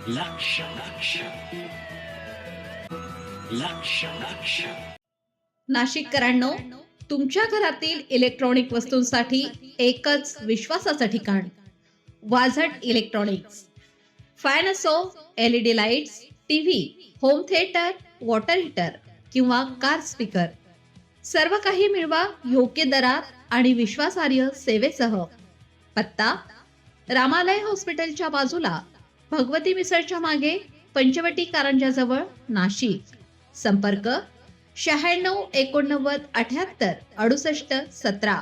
लक्ष लक्ष लक्ष लक्ष नाशिककरांनो, तुमच्या घरातील इलेक्ट्रॉनिक वस्तूंसाठी एकच विश्वासाचं ठिकाण वाझट इलेक्ट्रॉनिक्स. फॅन असो, LED lights, TV, home theatre, water heater किंवा कार स्पीकर, सर्व काही मिळवा योग्य दरात आणि विश्वासार्ह सेवेसह. पत्ता: रामालय हॉस्पिटलच्या बाजूला, भगवती मिसळच्या मागे, पंचवटी कारंजाजवळ, नाशिक. संपर्क: 96 89 78 68 17.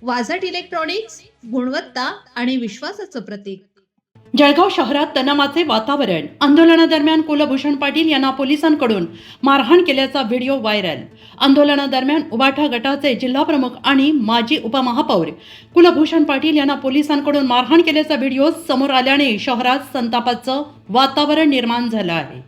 वाझट इलेक्ट्रॉनिक्स, गुणवत्ता आणि विश्वासाचं प्रतीक. जळगाव शहरात तणावाचे वातावरण. आंदोलनादरम्यान कुलभूषण पाटील यांना पोलिसांकडून मारहाण केल्याचा व्हिडिओ व्हायरल. आंदोलनादरम्यान उबाठा गटाचे जिल्हाप्रमुख आणि माजी उपमहापौर कुलभूषण पाटील यांना पोलिसांकडून मारहाण केल्याचा व्हिडिओ समोर आल्याने शहरात संतापाचं वातावरण निर्माण झालं आहे.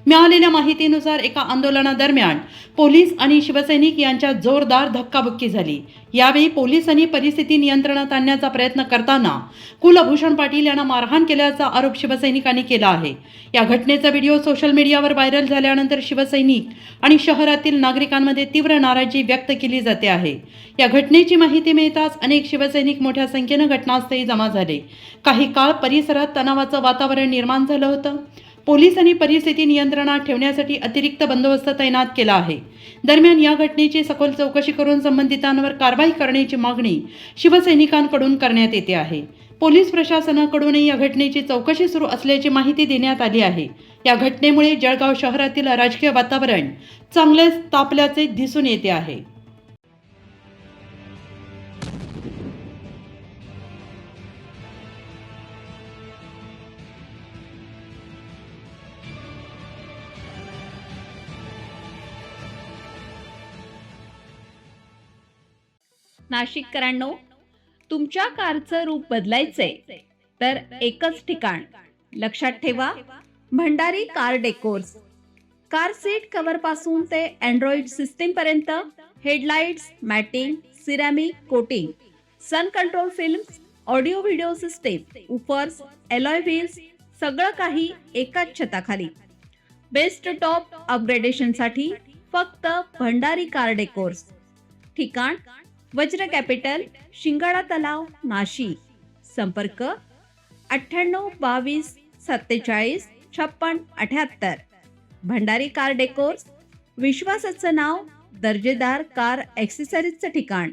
मिळालेल्या माहितीनुसार एका आंदोलनादरम्यान पोलीस आणि शिवसैनिक यांच्यात जोरदार धक्काबुक्की झाली. यावेळी पोलिसांनी परिस्थिती नियंत्रणात आणण्याचा प्रयत्न करताना कुलभूषण पाटील यांना मारहाण केल्याचा आरोप शिवसैनिकांनी केला आहे. या घटनेचा व्हिडिओ सोशल मीडियावर व्हायरल झाल्यानंतर शिवसैनिक आणि शहरातील नागरिकांमध्ये तीव्र नाराजी व्यक्त केली जाते आहे. या घटनेची माहिती मिळताच अनेक शिवसैनिक मोठ्या संख्येने घटनास्थळी जमा झाले. काही काळ परिसरात तणावाचं वातावरण निर्माण झालं होतं. पोलिसांनी परिस्थिती नियंत्रणात ठेवण्यासाठी अतिरिक्त बंदोबस्त तैनात केला आहे. दरम्यान या घटनेची सखोल चौकशी करून संबंधितांवर कारवाई करण्याची मागणी शिवसैनिकांकडून करण्यात येते आहे. पोलीस प्रशासनाकडूनही या घटनेची चौकशी सुरू असल्याची माहिती देण्यात आली आहे. या घटनेमुळे जळगाव शहरातील राजकीय वातावरण चांगलेच तापल्याचे दिसून येते आहे. नाशिककरांनो, तुमच्या कारचं रूप बदलायचंय तर एकच ठिकाण लक्षात ठेवा. Bhandari car decors. Car seat cover पासून ते अँड्रॉइड सिस्टीम पर्यंत, headlights, matting, ceramic coating, sun control films, audio video system, woofers, alloy wheels, सगळं काही एकाच छताखाली. बेस्ट टॉप अपग्रेडेशनसाठी फक्त भंडारी कार डेकोर्स. ठिकाण: वज्र कॅपिटल, शिंगाडा तलाव, नाशिक. संपर्क: 98 22 47 56 78. भंडारी कार डेकोर्स, विश्वासाचं नाव, दर्जेदार कार ॲक्सेसरीजचं ठिकाण.